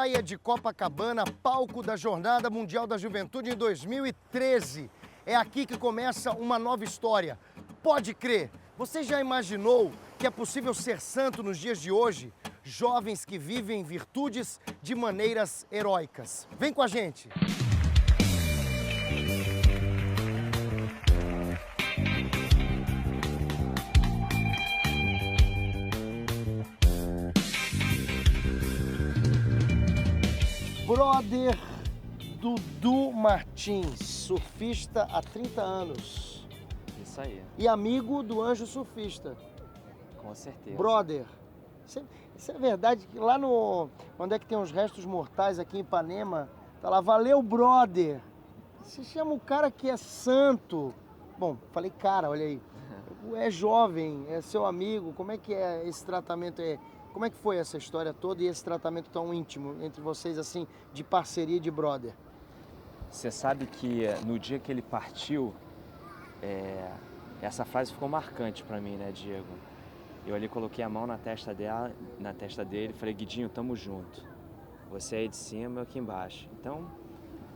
Praia de Copacabana, palco da Jornada Mundial da Juventude em 2013. É aqui que começa uma nova história. Pode crer! Você já imaginou que é possível ser santo nos dias de hoje? Jovens que vivem virtudes de maneiras heróicas. Vem com a gente! Brother Dudu Martins, surfista há 30 anos. Isso aí, E amigo do Anjo Surfista. com certeza. Brother, isso é verdade que lá no... Onde é que tem os restos mortais aqui em Ipanema, tá lá, valeu, brother. Você chama o cara que é santo. Bom, falei, cara, olha aí. É jovem, é seu amigo, como é que é esse tratamento? Como é que foi essa história toda e esse tratamento tão íntimo entre vocês, assim, de parceria de brother? Você sabe que no dia que ele partiu, essa frase ficou marcante pra mim, né, Diego? Eu ali coloquei a mão na testa dele e falei, Guidinho, tamo junto. Você aí de cima, eu aqui embaixo. Então,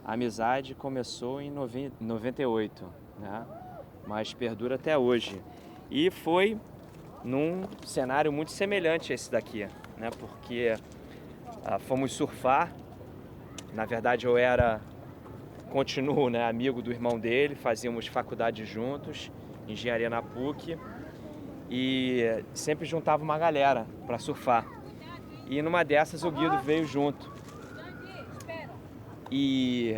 a amizade começou em 98, né? Mas perdura até hoje. E foi num cenário muito semelhante a esse daqui, né? Porque fomos surfar. Na verdade, continuo, né, amigo do irmão dele, fazíamos faculdade juntos, engenharia na PUC, e sempre juntava uma galera para surfar. E numa dessas o Guido veio junto. E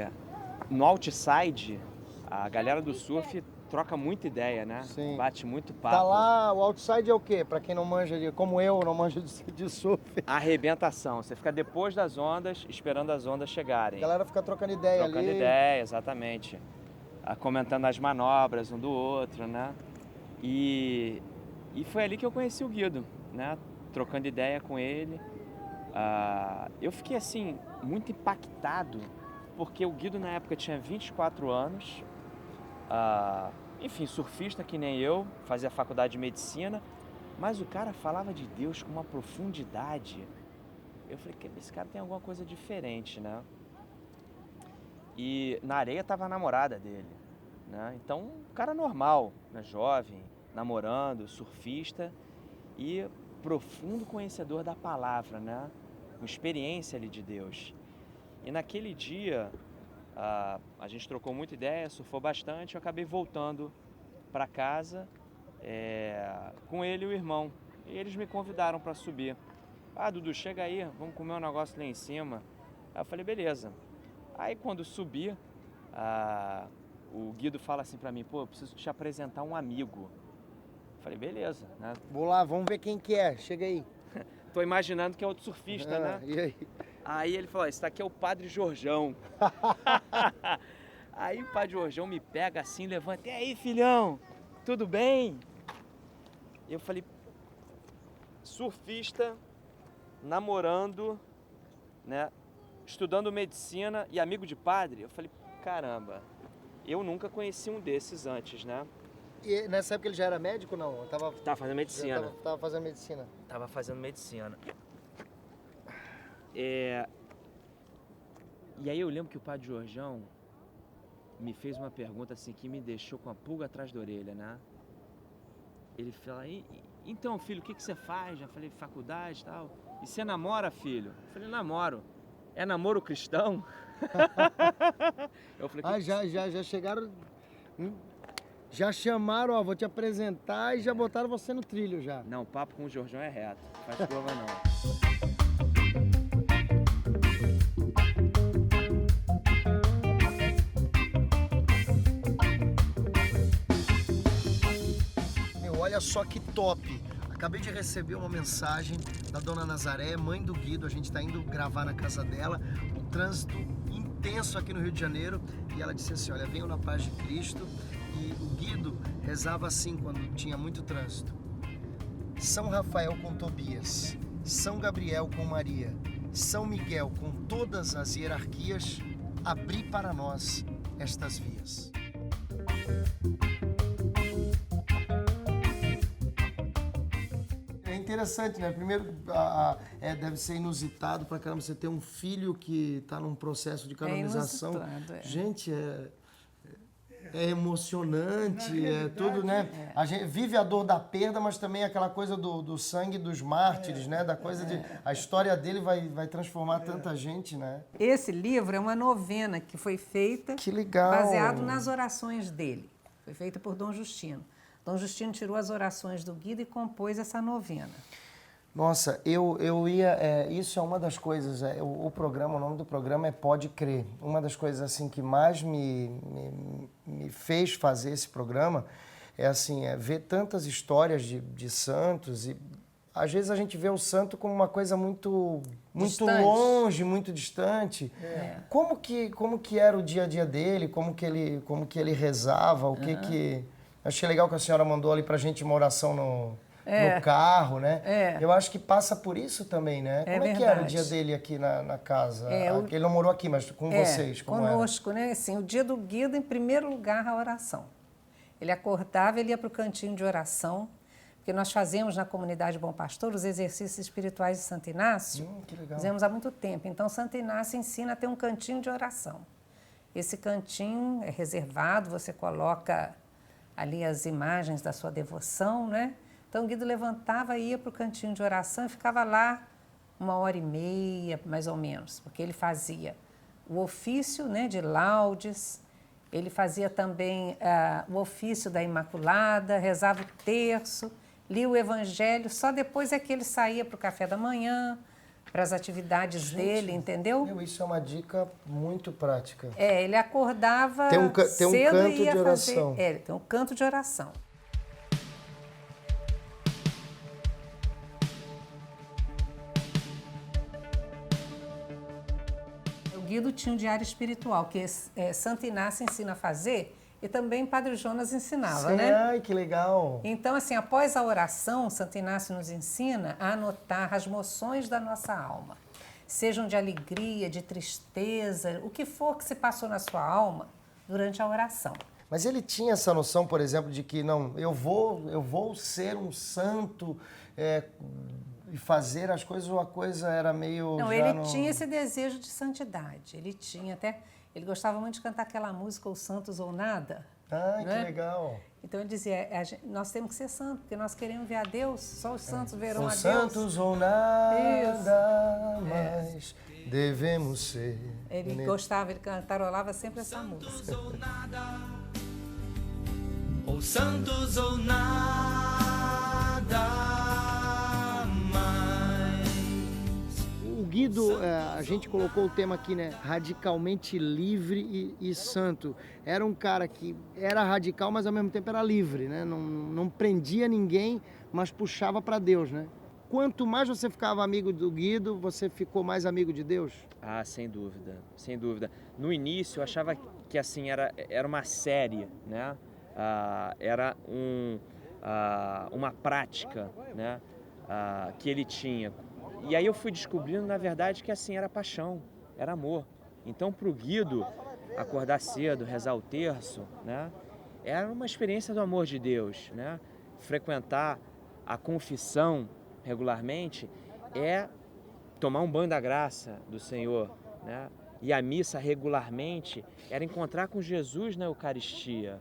no outside, a galera do surf troca muita ideia, né? Sim. Bate muito papo. Tá lá, o outside é o quê? Pra quem não manja, como eu, não manjo de surf. Arrebentação. Você fica depois das ondas, esperando as ondas chegarem. A galera fica trocando ideia ali. Trocando ideia, exatamente. Comentando as manobras um do outro, né? E foi ali que eu conheci o Guido, né? Trocando ideia com ele. Eu fiquei, assim, muito impactado, porque o Guido na época tinha 24 anos, enfim, surfista que nem eu, fazia faculdade de medicina, mas o cara falava de Deus com uma profundidade. Eu falei, esse cara tem alguma coisa diferente, né? E na areia tava a namorada dele, né? Então, um cara normal, né? Jovem, namorando, surfista e profundo conhecedor da palavra, né? Uma experiência ali de Deus. E naquele dia, a gente trocou muita ideia, surfou bastante, eu acabei voltando para casa com ele e o irmão. E eles me convidaram para subir. Dudu, chega aí, vamos comer um negócio lá em cima. Aí eu falei, beleza. Aí quando subi, o Guido fala assim para mim, pô, eu preciso te apresentar um amigo. Eu falei, beleza, né? Vou lá, vamos ver quem que é, chega aí. Tô imaginando que é outro surfista, né? E aí? Aí ele falou, esse daqui é o Padre Jorjão. Aí o Padre Jorjão me pega assim, levanta, e aí, filhão, tudo bem? Eu falei, surfista, namorando, né, estudando medicina e amigo de padre. Eu falei, caramba, eu nunca conheci um desses antes, né? E nessa época ele já era médico ou não? Tava fazendo medicina. Tava fazendo medicina. Tava fazendo medicina. E aí eu lembro que o Padre Jorjão me fez uma pergunta assim que me deixou com a pulga atrás da orelha, né? Ele fala, então, filho, o que você faz? Já falei, faculdade e tal. E você namora, filho? Eu falei, namoro. É namoro cristão? Eu falei, já chegaram... Já chamaram, ó, vou te apresentar e já botaram você no trilho já. Não, o papo com o Jorjão é reto, não faz prova não. Olha só que top! Acabei de receber uma mensagem da Dona Nazaré, mãe do Guido. A gente está indo gravar na casa dela. O trânsito intenso aqui no Rio de Janeiro. E ela disse assim, olha, venham na paz de Cristo. E o Guido rezava assim quando tinha muito trânsito. São Rafael com Tobias, São Gabriel com Maria, São Miguel com todas as hierarquias, abri para nós estas vias. interessante, né? Primeiro, deve ser inusitado pra caramba você ter um filho que tá num processo de canonização. Gente, é emocionante, tudo, né? A gente vive a dor da perda, mas também aquela coisa do sangue dos mártires, né? Da coisa de... A história dele vai transformar tanta gente, né? Esse livro é uma novena que foi feita... Que legal! Baseado nas orações dele. Foi feita por Dom Justino. Dom Justino tirou as orações do Guido e compôs essa novena. Nossa, eu ia... isso é uma das coisas... o nome do programa é Pode Crer. Uma das coisas assim que mais me fez fazer esse programa é ver tantas histórias de santos e às vezes a gente vê o santo como uma coisa muito longe, muito distante. Como que era o dia a dia dele? Como que ele rezava? Achei legal que a senhora mandou ali pra gente uma oração no carro, né? Eu acho que passa por isso também, né? Como é que era o dia dele aqui na casa? Ele não morou aqui, mas com vocês, como conosco, né? Assim, o dia do Guido, em primeiro lugar, a oração. Ele acordava, ele ia para o cantinho de oração, porque nós fazemos na comunidade Bom Pastor os exercícios espirituais de Santo Inácio. Que legal. Fizemos há muito tempo. Então, Santo Inácio ensina a ter um cantinho de oração. Esse cantinho é reservado, você coloca ali as imagens da sua devoção, né? Então, o Guido levantava, ia para o cantinho de oração e ficava lá 1h30, mais ou menos, porque ele fazia o ofício, né, de laudes, ele fazia também o ofício da Imaculada, rezava o terço, lia o Evangelho, só depois é que ele saía para o café da manhã, para as atividades dele, entendeu? Isso é uma dica muito prática. Ele acordava tem um cedo canto e ia de oração. Tem um canto de oração. O Guido tinha um diário espiritual, que Santo Inácio ensina a fazer, e também Padre Jonas ensinava, né? Ai, que legal! Então, assim, após a oração, Santo Inácio nos ensina a anotar as moções da nossa alma. Sejam de alegria, de tristeza, o que for que se passou na sua alma durante a oração. Mas ele tinha essa noção, por exemplo, de que, não, eu vou ser um santo e fazer as coisas, ou a coisa era meio... Não, ele tinha esse desejo de santidade, ele tinha até... Ele gostava muito de cantar aquela música, Os Santos ou Nada. Ah, que legal. Então ele dizia, nós temos que ser santos, porque nós queremos ver a Deus, só os santos verão a Deus. Os santos ou nada mais devemos ser. Ele gostava, ele cantarolava sempre essa música. Ou santos ou nada mais. O Guido, a gente colocou o tema aqui, né? Radicalmente livre e santo. Era um cara que era radical, mas ao mesmo tempo era livre, né? Não prendia ninguém, mas puxava para Deus, né? Quanto mais você ficava amigo do Guido, você ficou mais amigo de Deus? Ah, sem dúvida, sem dúvida. No início eu achava que assim era uma série, né? Era uma prática, né? Que ele tinha. E aí eu fui descobrindo, na verdade, que assim era paixão, era amor. Então, para o Guido, acordar cedo, rezar o terço, né? Era uma experiência do amor de Deus, né? Frequentar a confissão regularmente é tomar um banho da graça do Senhor, né? E a missa regularmente era encontrar com Jesus na Eucaristia.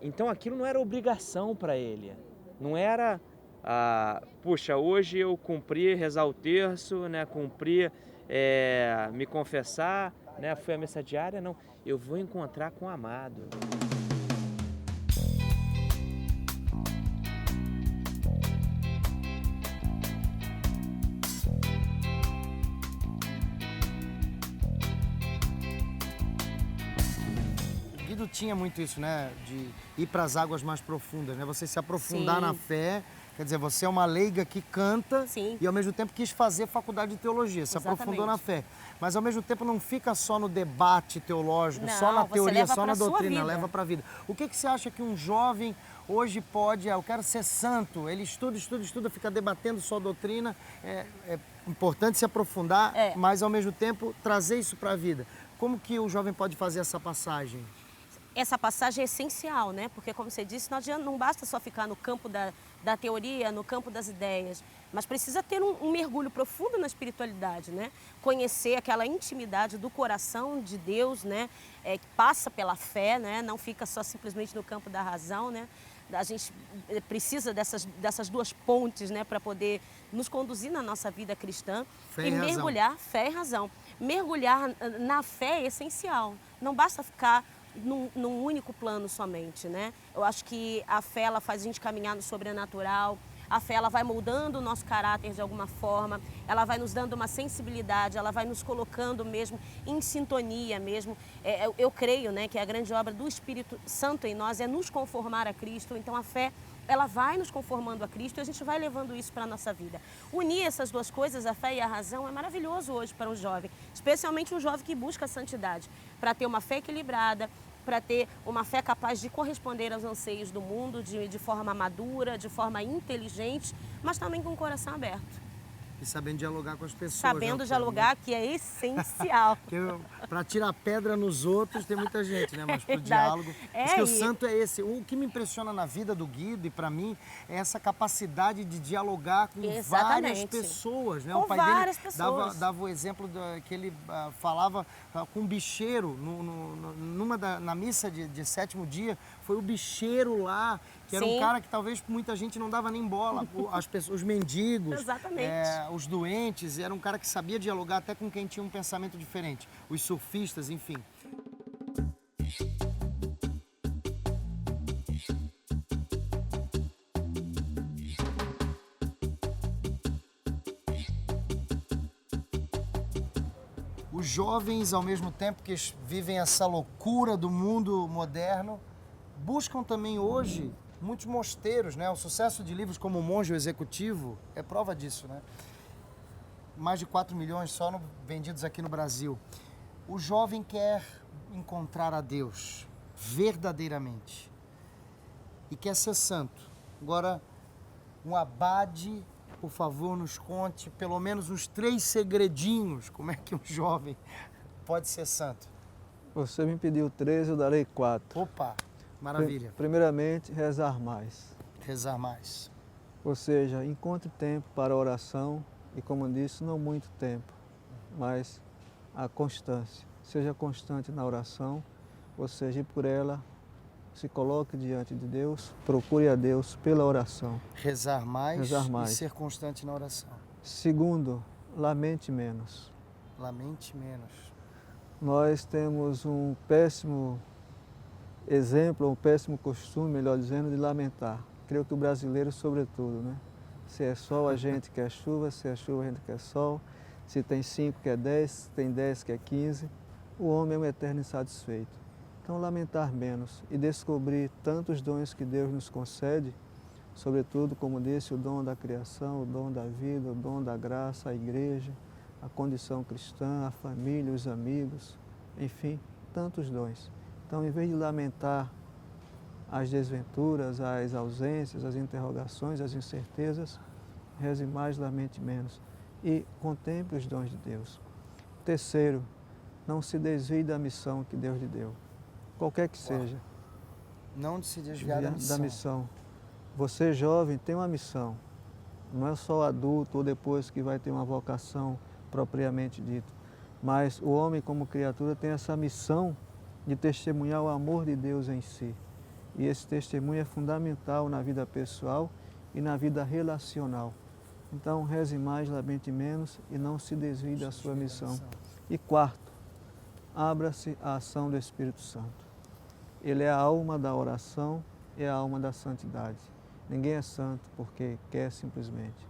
Então aquilo não era obrigação para ele, não era, puxa, hoje eu cumpri rezar o terço, né? Cumpri me confessar, né? Fui à missa diária, não, eu vou encontrar com o amado. Tinha muito isso, né? De ir para as águas mais profundas, né? Você se aprofundar na fé. Quer dizer, você é uma leiga que canta e ao mesmo tempo quis fazer faculdade de teologia, se aprofundou na fé. Mas ao mesmo tempo não fica só no debate teológico, só na teoria, só na doutrina, leva para a vida. O que você acha que um jovem hoje pode, eu quero ser santo, ele estuda, fica debatendo só doutrina, é importante se aprofundar, mas ao mesmo tempo trazer isso para a vida. Como que o jovem pode fazer essa passagem? essa passagem é essencial, né? Porque, como você disse, não basta só ficar no campo da teoria, no campo das ideias, mas precisa ter um mergulho profundo na espiritualidade, né? Conhecer aquela intimidade do coração de Deus, né? Que passa pela fé, né? Não fica só simplesmente no campo da razão, né? A gente precisa dessas duas pontes, né, para poder nos conduzir na nossa vida cristã. Fé e e razão. mergulhar, fé e razão. Mergulhar na fé é essencial. Não basta ficar num único plano somente, né? Eu acho que a fé, ela faz a gente caminhar no sobrenatural. A fé, ela vai moldando o nosso caráter de alguma forma, ela vai nos dando uma sensibilidade, ela vai nos colocando mesmo em sintonia mesmo. Eu creio, né, que a grande obra do Espírito Santo em nós é nos conformar a Cristo. Então a fé, ela vai nos conformando a Cristo e a gente vai levando isso para a nossa vida. Unir essas duas coisas, a fé e a razão, é maravilhoso hoje para um jovem, especialmente um jovem que busca a santidade, para ter uma fé equilibrada, para ter uma fé capaz de corresponder aos anseios do mundo de forma madura, de forma inteligente, mas também com o coração aberto. E sabendo dialogar com as pessoas. Sabendo né? dialogar, que é essencial. Para tirar pedra nos outros tem muita gente, né? Mas pro Verdade. diálogo. Acho que o E- santo é esse. O que me impressiona na vida do Guido e para mim é essa capacidade de dialogar com várias Exatamente. pessoas, né? Com o pai várias dele pessoas. dava o exemplo que ele falava com um bicheiro na missa de sétimo dia. Foi o bicheiro lá, que era um Sim. cara que talvez muita gente não dava nem bola. As pessoas, os mendigos. Exatamente. Os doentes, era um cara que sabia dialogar até com quem tinha um pensamento diferente. Os surfistas, enfim. Os jovens, ao mesmo tempo que vivem essa loucura do mundo moderno, buscam também hoje muitos mosteiros, né? O sucesso de livros como O Monge o Executivo é prova disso, né? Mais de 4 milhões só vendidos aqui no Brasil. O jovem quer encontrar a Deus verdadeiramente e quer ser santo. Agora, um abade, por favor, nos conte pelo menos uns 3 segredinhos, como é que um jovem pode ser santo. Você me pediu 3, eu darei 4. Opa, maravilha. Primeiramente, rezar mais. Rezar mais. Ou seja, encontre tempo para a oração e, como disse, não muito tempo, mas a constância. Seja constante na oração, ou seja, por ela, se coloque diante de Deus, procure a Deus pela oração. Rezar mais, Rezar mais. E ser constante na oração. Segundo, lamente menos. Lamente menos. Nós temos um péssimo exemplo, um péssimo costume, melhor dizendo, de lamentar. Creio que o brasileiro, sobretudo, né? Se é sol, a gente quer chuva, se é chuva, a gente quer sol. Se tem 5, quer 10, se tem 10, quer 15. O homem é um eterno insatisfeito. Então, lamentar menos e descobrir tantos dons que Deus nos concede, sobretudo, como disse, o dom da criação, o dom da vida, o dom da graça, a igreja, a condição cristã, a família, os amigos, enfim, tantos dons. Então, em vez de lamentar as desventuras, as ausências, as interrogações, as incertezas, reze mais, lamente menos e contemple os dons de Deus. Terceiro, não se desvie da missão que Deus lhe deu, qualquer que seja. Não se desviar da missão. Você, jovem, tem uma missão. Não é só adulto ou depois que vai ter uma vocação propriamente dita, mas o homem como criatura tem essa missão de testemunhar o amor de Deus em si. E esse testemunho é fundamental na vida pessoal e na vida relacional. Então, reze mais, lamente menos e não se desvie da sua missão. E quarto, abra-se à ação do Espírito Santo. Ele é a alma da oração e a alma da santidade. Ninguém é santo porque quer simplesmente.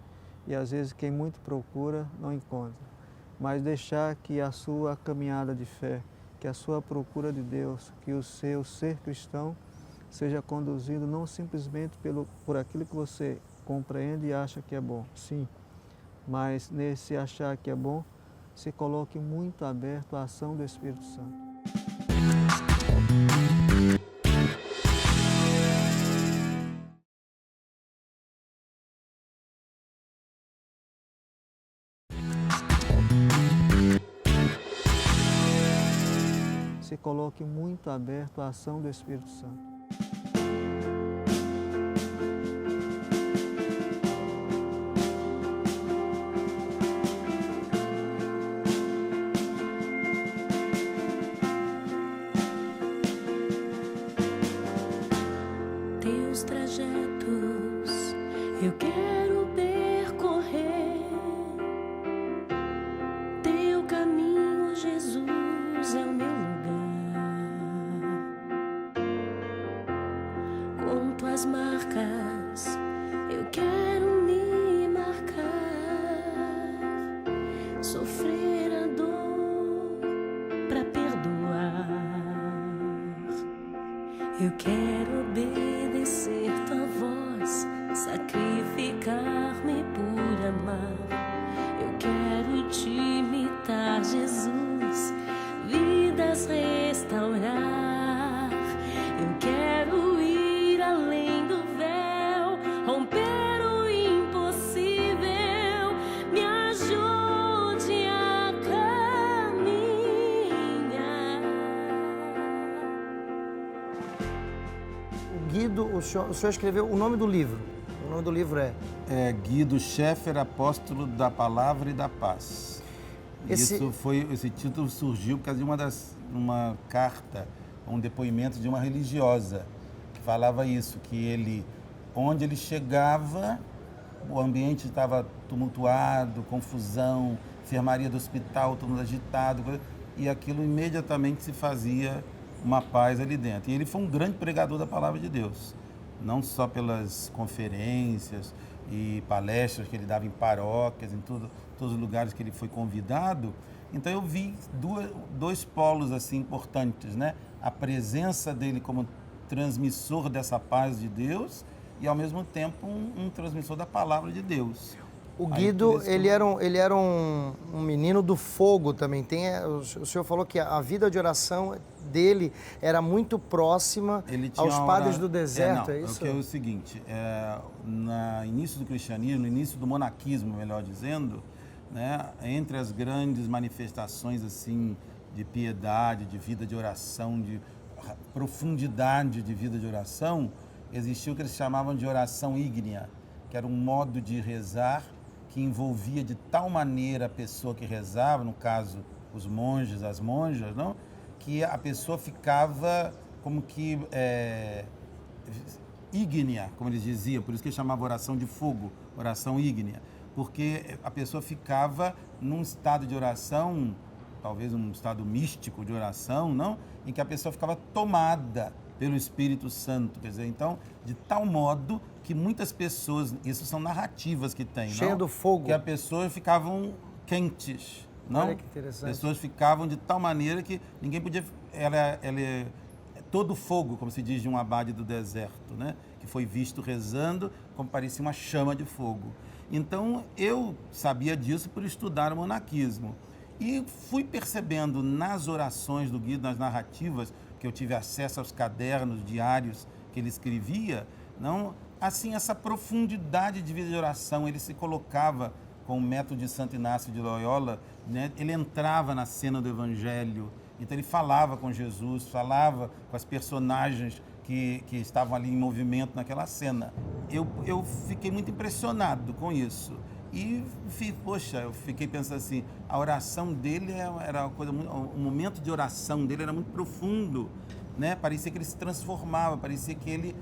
E às vezes quem muito procura não encontra. Mas deixar que a sua caminhada de fé, que a sua procura de Deus, que o seu ser cristão seja conduzido não simplesmente por aquilo que você compreende e acha que é bom, sim, mas nesse achar que é bom, se coloque muito aberto à ação do Espírito Santo. se coloque muito aberto à ação do Espírito Santo. Teus trajetos eu quero percorrer, teu caminho, Jesus, é o meu lugar. Com tuas marcas eu quero me marcar, sofrer a dor pra perdoar. Eu quero obedecer tua voz, sacrificar-me por amar. Eu quero te imitar, Jesus, vidas restaurar. Eu quero ir além do véu, romper o impossível. Me ajude a caminhar. O Guido, o senhor escreveu o nome do livro. O nome do livro é... Guido Scheffer, Apóstolo da Palavra e da Paz. Esse título surgiu por causa de uma carta, um depoimento de uma religiosa que falava isso, que onde ele chegava, o ambiente estava tumultuado, confusão, enfermaria do hospital, todo mundo agitado, e aquilo imediatamente se fazia uma paz ali dentro. E ele foi um grande pregador da Palavra de Deus, não só pelas conferências e palestras que ele dava em paróquias, em todos os lugares que ele foi convidado. Então eu vi dois polos assim importantes, né? A presença dele como transmissor dessa paz de Deus e ao mesmo tempo um transmissor da Palavra de Deus. O Guido, ele era um menino do fogo também. O senhor falou que a vida de oração dele era muito próxima aos padres do deserto, é isso? É o seguinte, no início do cristianismo, no início do monaquismo, melhor dizendo, né, entre as grandes manifestações assim de piedade, de vida de oração, de profundidade de vida de oração, existia o que eles chamavam de oração ígnea, que era um modo de rezar que envolvia de tal maneira a pessoa que rezava, no caso os monges, as monjas, não? Que a pessoa ficava como que ígnea, como eles diziam, por isso que eles chamavam oração de fogo, oração ígnea, porque a pessoa ficava num estado de oração, talvez um estado místico de oração, não? Em que a pessoa ficava tomada pelo Espírito Santo, quer dizer, então, de tal modo que muitas pessoas, isso são narrativas que tem, cheia do fogo, que as pessoas ficavam quentes, não? Olha que interessante. As pessoas ficavam de tal maneira que ninguém podia, ela é todo fogo, como se diz de um abade do deserto, né? Que foi visto rezando como parecia uma chama de fogo. Então, eu sabia disso por estudar o monaquismo e fui percebendo nas orações do Guido, nas narrativas, que eu tive acesso aos cadernos diários que ele escrevia, não? Assim, essa profundidade de vida de oração. Ele se colocava com o método de Santo Inácio de Loyola, né? Ele entrava na cena do Evangelho, então ele falava com Jesus, falava com as personagens que estavam ali em movimento naquela cena. Eu fiquei muito impressionado com isso. E, poxa, eu fiquei pensando assim, a oração dele era uma coisa muito, o momento de oração dele era muito profundo, né? Parecia que ele se transformava, parecia que ele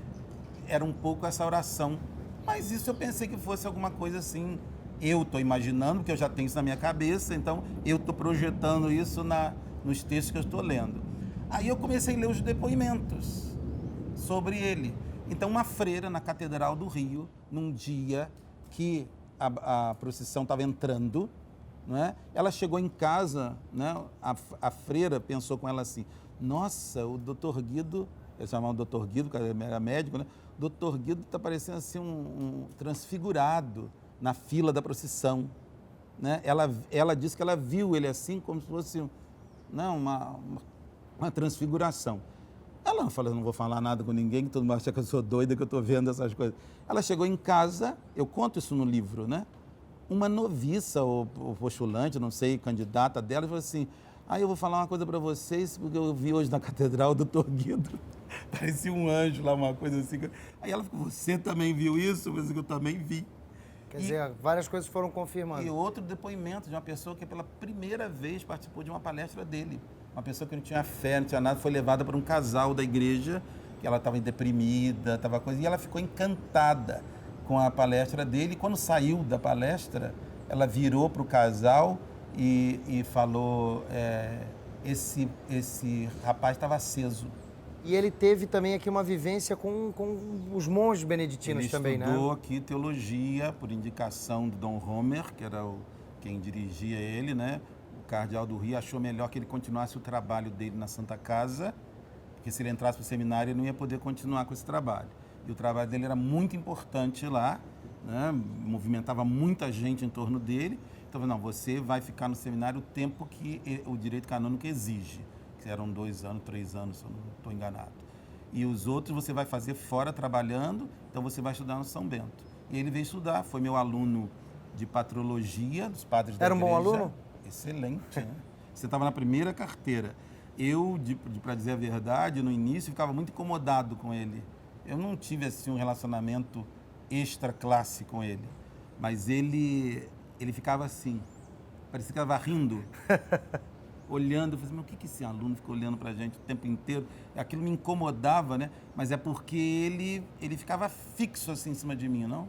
era um pouco essa oração. Mas isso eu pensei que fosse alguma coisa assim, eu estou imaginando, porque eu já tenho isso na minha cabeça, então eu estou projetando isso nos textos que eu estou lendo. Aí eu comecei a ler os depoimentos sobre ele. Então, uma freira na Catedral do Rio, num dia que a procissão estava entrando, né? Ela chegou em casa, né? A freira pensou com ela assim, nossa, o doutor Guido, eles chamavam o doutor Guido, porque era médico, né? O doutor Guido está parecendo assim um transfigurado na fila da procissão, né? Ela disse que ela viu ele assim como se fosse uma transfiguração. Ela falou, não vou falar nada com ninguém, que todo mundo acha que eu sou doida, que eu estou vendo essas coisas. Ela chegou em casa, eu conto isso no livro, né? Uma noviça ou postulante, não sei, candidata dela, falou assim, Aí eu vou falar uma coisa para vocês, porque eu vi hoje na catedral o doutor Guido, parecia um anjo lá, uma coisa assim. Aí ela falou, você também viu isso? Eu falei, eu também vi. Quer dizer, várias coisas foram confirmadas. E outro depoimento de uma pessoa que pela primeira vez participou de uma palestra dele. Uma pessoa que não tinha fé, não tinha nada, foi levada por um casal da igreja, que ela estava deprimida, estava coisa, e ela ficou encantada com a palestra dele. E quando saiu da palestra, ela virou para o casal e falou, esse rapaz estava aceso. E ele teve também aqui uma vivência com os monges beneditinos também, né? Ele estudou aqui teologia por indicação do Dom Homer, que era quem dirigia ele, né? O cardeal do Rio achou melhor que ele continuasse o trabalho dele na Santa Casa, porque se ele entrasse para o seminário ele não ia poder continuar com esse trabalho. E o trabalho dele era muito importante lá, né? Movimentava muita gente em torno dele. Então, não, você vai ficar no seminário o tempo que o direito canônico exige. Eram 2 anos, 3 anos, se eu não estou enganado. E os outros você vai fazer fora trabalhando, então você vai estudar no São Bento. E ele veio estudar, foi meu aluno de patrologia dos padres da igreja. Era um bom aluno? Excelente, né? Você estava na primeira carteira. Eu, para dizer a verdade, no início ficava muito incomodado com ele. Eu não tive assim um relacionamento extra classe com ele, mas ele ficava assim, parecia que estava rindo. Olhando, eu falei, mas o que esse aluno fica olhando para a gente o tempo inteiro? Aquilo me incomodava, né? Mas é porque ele ficava fixo assim em cima de mim, não?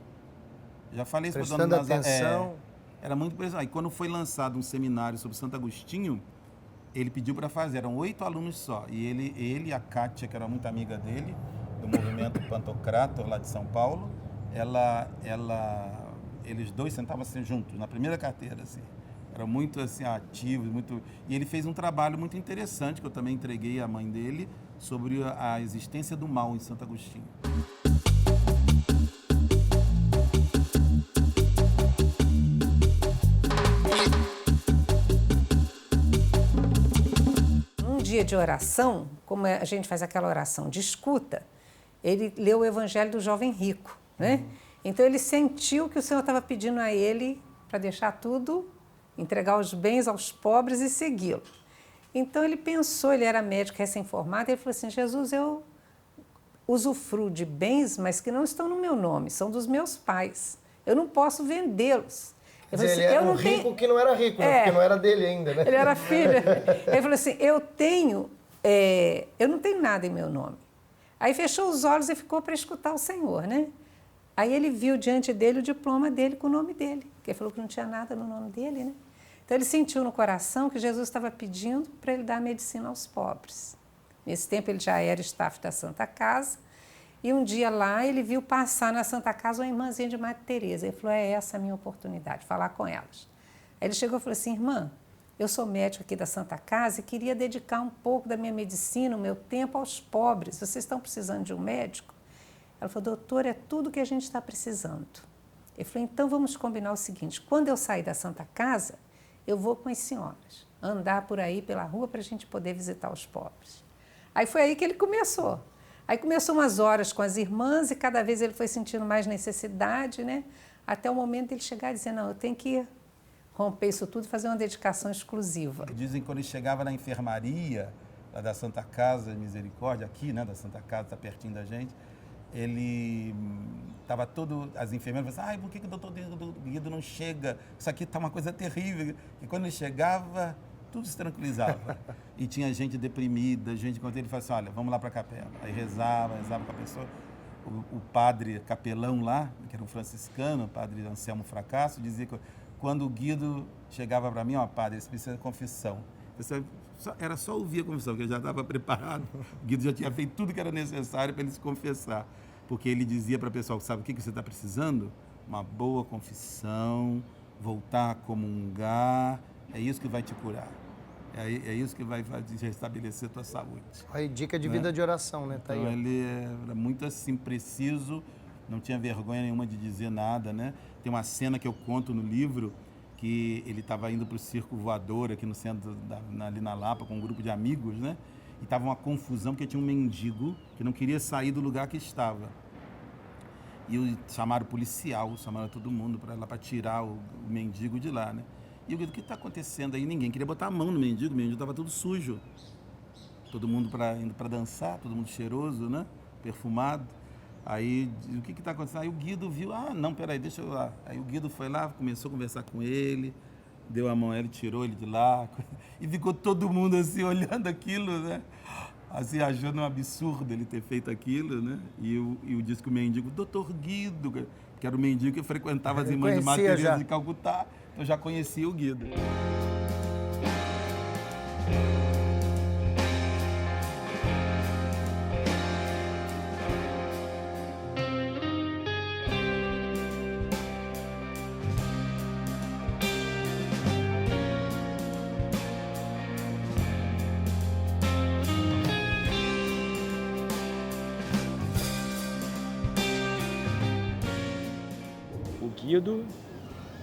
Já falei isso para a dona Nazaré. Atenção. Era muito impressionante. Aí quando foi lançado um seminário sobre Santo Agostinho, ele pediu para fazer, eram 8 alunos só. E ele e a Kátia, que era muito amiga dele, do movimento Pantocrator lá de São Paulo, eles dois sentavam assim juntos, na primeira carteira, assim. Eram muito assim, ativos, muito... E ele fez um trabalho muito interessante, que eu também entreguei à mãe dele, sobre a existência do mal em Santo Agostinho. Num dia de oração, como a gente faz aquela oração de escuta, ele leu o Evangelho do Jovem Rico, né? Então ele sentiu que o Senhor estava pedindo a ele para deixar tudo, entregar os bens aos pobres e segui-lo. Então ele pensou, ele era médico recém-formado, ele falou assim, Jesus, eu usufruo de bens, mas que não estão no meu nome, são dos meus pais. Eu não posso vendê-los. Ele era um rico que não era rico, né? Porque não era dele ainda, né? Ele era filho. Ele falou assim, eu não tenho nada em meu nome. Aí fechou os olhos e ficou para escutar o Senhor, né? Aí ele viu diante dele o diploma dele com o nome dele, porque ele falou que não tinha nada no nome dele, né? Então ele sentiu no coração que Jesus estava pedindo para ele dar medicina aos pobres. Nesse tempo ele já era staff da Santa Casa, e um dia lá ele viu passar na Santa Casa uma irmãzinha de Madre Teresa. Ele falou, é essa a minha oportunidade, falar com elas. Aí ele chegou e falou assim, irmã, eu sou médico aqui da Santa Casa e queria dedicar um pouco da minha medicina, o meu tempo aos pobres. Vocês estão precisando de um médico? Ela falou, doutor, é tudo que a gente está precisando. Ele falou, então vamos combinar o seguinte, quando eu sair da Santa Casa, eu vou com as senhoras, andar por aí pela rua para a gente poder visitar os pobres. Aí foi aí que ele começou. Aí começou umas horas com as irmãs e cada vez ele foi sentindo mais necessidade, né? Até o momento de ele chegar e dizer, não, eu tenho que romper isso tudo e fazer uma dedicação exclusiva. Dizem que quando ele chegava na enfermaria lá da Santa Casa de Misericórdia, aqui, né, da Santa Casa, está pertinho da gente, ele estava todo, as enfermeiras falavam assim, por que o doutor Guido não chega? Isso aqui está uma coisa terrível. E quando ele chegava, tudo se tranquilizava. E tinha gente deprimida, gente, quando ele falava assim, olha, vamos lá para a capela. Aí rezava com a pessoa. O padre capelão lá, que era um franciscano, o padre Anselmo Fracasso, dizia que quando o Guido chegava para mim, padre, você precisa de confissão. Era só ouvir a confissão, que ele já estava preparado. O Guido já tinha feito tudo que era necessário para ele se confessar. Porque ele dizia para o pessoal, sabe o que você está precisando? Uma boa confissão, voltar a comungar, é isso que vai te curar. É isso que vai restabelecer a tua saúde. Aí, dica de vida de oração, né? Tá então, aí. Ele era muito assim, preciso, não tinha vergonha nenhuma de dizer nada, né? Tem uma cena que eu conto no livro, que ele estava indo para o circo voador aqui no centro, ali na Lapa, com um grupo de amigos, né? E estava uma confusão, porque tinha um mendigo que não queria sair do lugar que estava. E chamaram o policial, chamaram todo mundo para lá para tirar o mendigo de lá, né? E o Guido, o que está acontecendo aí? Ninguém queria botar a mão no mendigo, o mendigo estava tudo sujo. Todo mundo indo para dançar, todo mundo cheiroso, né? Perfumado. Aí, o que está acontecendo? Aí o Guido viu, não, peraí, deixa eu lá. Aí o Guido foi lá, começou a conversar com ele, deu a mão a ele, tirou ele de lá. E ficou todo mundo assim, olhando aquilo, né? Assim, achando um absurdo ele ter feito aquilo, né? E disse que o mendigo, Dr. Guido, que era o mendigo que frequentava as irmãs de Maria Teresa de Calcutá, então já conhecia o Guido. O Guido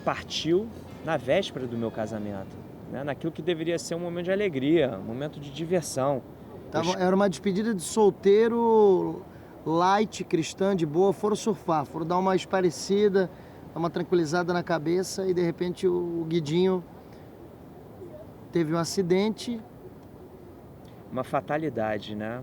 partiu na véspera do meu casamento, né? Naquilo que deveria ser um momento de alegria, um momento de diversão. Era uma despedida de solteiro, light, cristã, de boa. Foram surfar, foram dar uma esparecida, dar uma tranquilizada na cabeça e de repente o Guidinho teve um acidente. Uma fatalidade, né?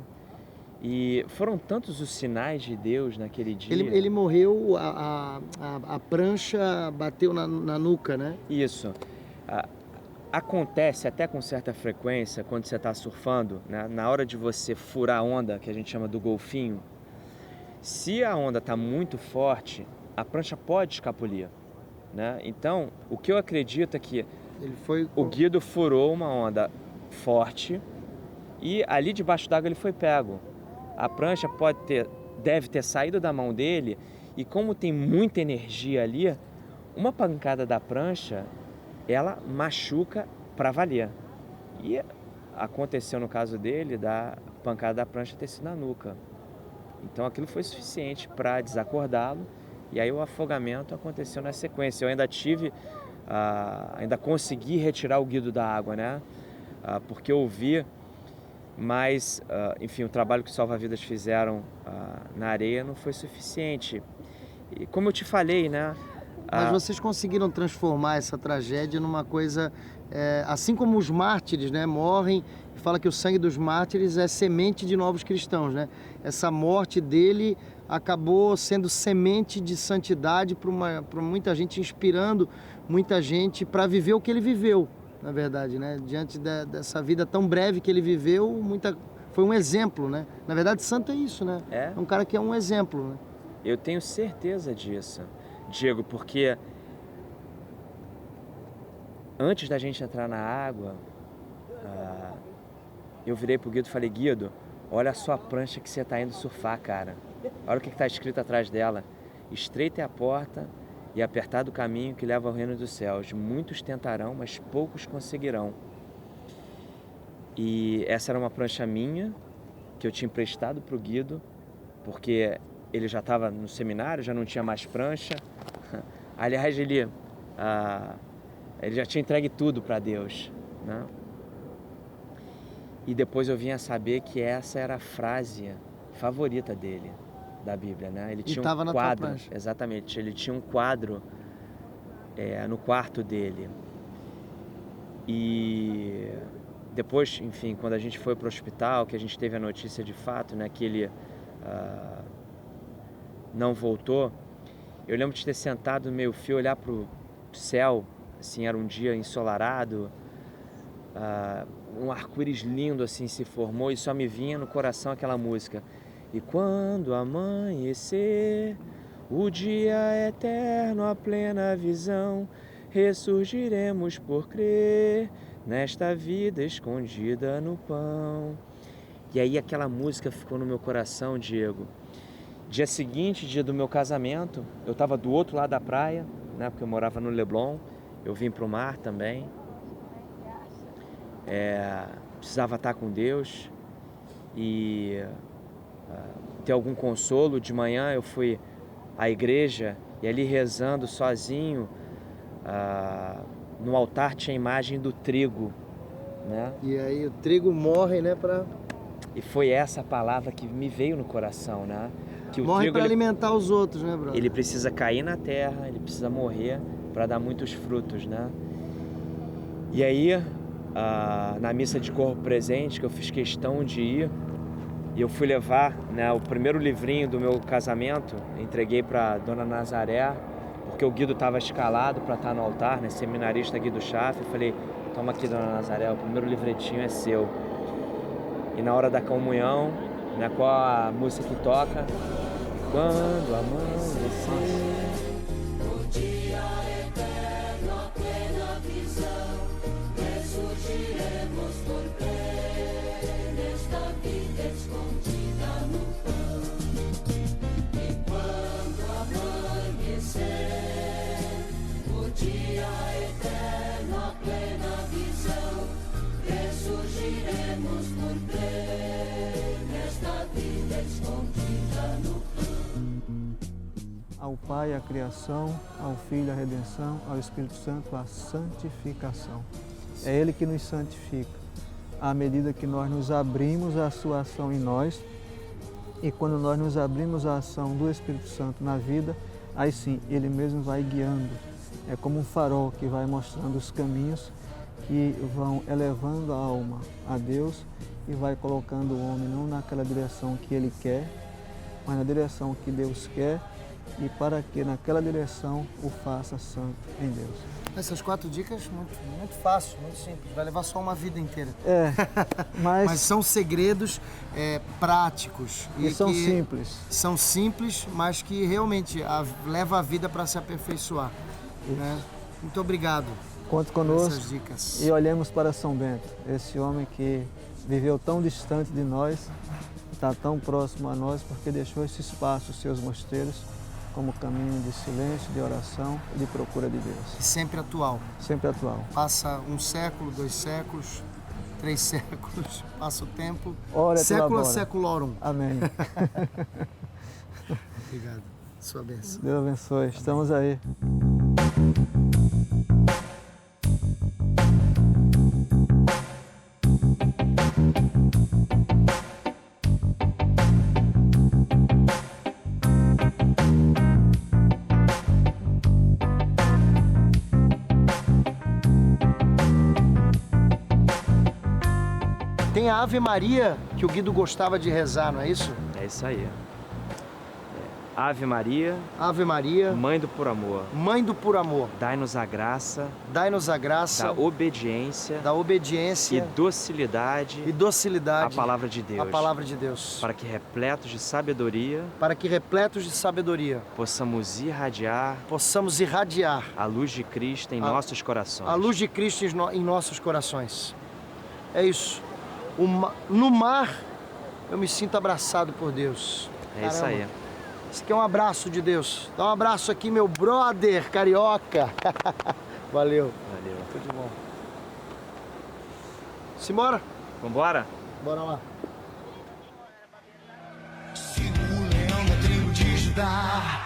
E foram tantos os sinais de Deus naquele dia. Ele morreu, a prancha bateu na nuca, né? Isso. Acontece até com certa frequência quando você está surfando, né? Na hora de você furar a onda, que a gente chama do golfinho, se a onda está muito forte, a prancha pode escapulir, né? Então, o que eu acredito é que o Guido furou uma onda forte e ali debaixo d'água ele foi pego. A prancha deve ter saído da mão dele e como tem muita energia ali, uma pancada da prancha, ela machuca para valer. E aconteceu no caso dele, da pancada da prancha ter sido na nuca. Então aquilo foi suficiente para desacordá-lo e aí o afogamento aconteceu na sequência. Eu ainda consegui retirar o Guido da água, né? Porque eu vi. Mas, enfim, o trabalho que os salva-vidas fizeram na areia não foi suficiente. E como eu te falei, né? Mas vocês conseguiram transformar essa tragédia numa coisa... assim como os mártires, né, morrem, e fala que o sangue dos mártires é semente de novos cristãos, né? Essa morte dele acabou sendo semente de santidade para muita gente, inspirando muita gente para viver o que ele viveu. Na verdade, né? Diante dessa vida tão breve que ele viveu, foi um exemplo, né? Na verdade, santo é isso, né? É um cara que é um exemplo, né? Eu tenho certeza disso, Diego, porque antes da gente entrar na água, eu virei pro Guido e falei, Guido, olha só a prancha que você tá indo surfar, cara. Olha o que tá escrito atrás dela. Estreita é a porta e apertado o caminho que leva ao reino dos céus. Muitos tentarão, mas poucos conseguirão. E essa era uma prancha minha, que eu tinha emprestado para o Guido, porque ele já estava no seminário, já não tinha mais prancha. Aliás, ele já tinha entregue tudo para Deus, né? E depois eu vim a saber que essa era a frase favorita dele, da Bíblia, né? Ele tinha um quadro, exatamente, ele tinha um quadro no quarto dele. E depois, enfim, quando a gente foi para o hospital, que a gente teve a notícia de fato, né, que ele não voltou, eu lembro de ter sentado no meio fio, olhar para o céu, assim, era um dia ensolarado, um arco-íris lindo assim se formou e só me vinha no coração aquela música. E quando amanhecer, o dia é eterno, a plena visão, ressurgiremos por crer nesta vida escondida no pão. E aí aquela música ficou no meu coração, Diego. Dia seguinte, dia do meu casamento, eu estava do outro lado da praia, né, porque eu morava no Leblon, eu vim para o mar também. Precisava estar com Deus e ter algum consolo. De manhã eu fui à igreja e ali rezando sozinho, no altar tinha a imagem do trigo, né? E aí o trigo morre, né? E foi essa palavra que me veio no coração, né? Que o morre trigo, para alimentar os outros, né, brother? Ele precisa cair na terra, ele precisa morrer para dar muitos frutos, né? E aí, na missa de corpo presente, que eu fiz questão de ir, e eu fui levar, né, o primeiro livrinho do meu casamento, entreguei para Dona Nazaré, porque o Guido estava escalado para estar no altar, né, seminarista Guido Schaff. Eu falei, toma aqui, Dona Nazaré, o primeiro livretinho é seu. E na hora da comunhão, né, qual a música que toca? Quando amanhecer. Ao Pai a criação, ao Filho a redenção, ao Espírito Santo a santificação. É Ele que nos santifica, à medida que nós nos abrimos à sua ação em nós, e quando nós nos abrimos à ação do Espírito Santo na vida, aí sim, Ele mesmo vai guiando. É como um farol que vai mostrando os caminhos que vão elevando a alma a Deus e vai colocando o homem não naquela direção que ele quer, mas na direção que Deus quer, e para que naquela direção o faça santo em Deus. Essas 4 dicas, muito fácil, muito simples. Vai levar só uma vida inteira. Mas são segredos práticos. E são simples. São simples, mas que realmente levam a vida para se aperfeiçoar. Né? Muito obrigado. Conte conosco por essas dicas. E olhemos para São Bento, esse homem que viveu tão distante de nós, está tão próximo a nós, porque deixou esse espaço, os seus mosteiros, como caminho de silêncio, de oração e de procura de Deus. E sempre atual. Sempre atual. Passa 1 século, 2 séculos, 3 séculos, passa o tempo. Século seculorum. Amém. Obrigado. Sua bênção. Deus abençoe. Amém. Estamos aí. Tem a Ave Maria que o Guido gostava de rezar, não é isso? É isso aí. Ave Maria. Ave Maria. Mãe do puro amor. Mãe do puro amor. Dai-nos a graça. Dai-nos a graça. Da obediência. Da obediência. E docilidade. E docilidade. À palavra de Deus. A palavra de Deus. Para que repletos de sabedoria. Para que repletos de sabedoria. Possamos irradiar. Possamos irradiar. A luz de Cristo em nossos corações. A luz de Cristo em nossos corações. É isso. No mar, eu me sinto abraçado por Deus. É isso aí. Isso aqui é um abraço de Deus. Dá um abraço aqui, meu brother carioca. Valeu. Valeu. Tudo de bom. Simbora? Vambora? Bora lá. Sigo o leão da tribo de Judá.